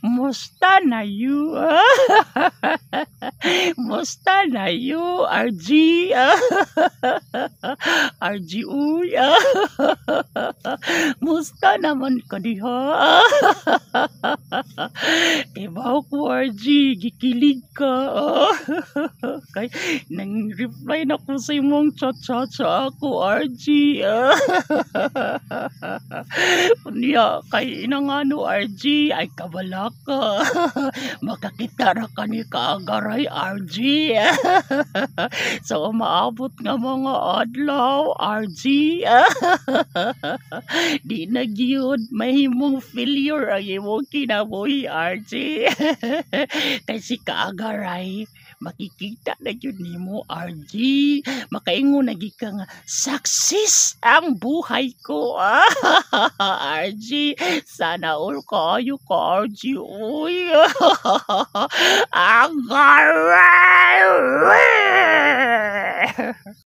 Musta na you? Musta na you, RG? RG, uy. Musta naman ka diha? Ibaw ko, RG. Gikilig ka. Kay, nang reply na ko sa imong chat-chat ako, RG. Unya, kay inangano, RG, ay kabala ka. Makakita ra ka ni kaagaray, RG. So, maabot nga mga adlaw, RG. Di na gyud mahimong failure ang imong kinabuhi, RG. Kay si kaagaray, makikita na yun nimo, RG. Makaingon na ka nga, success ang buhay ko. RG, sana all kayo ka, RG. Uy, agaray!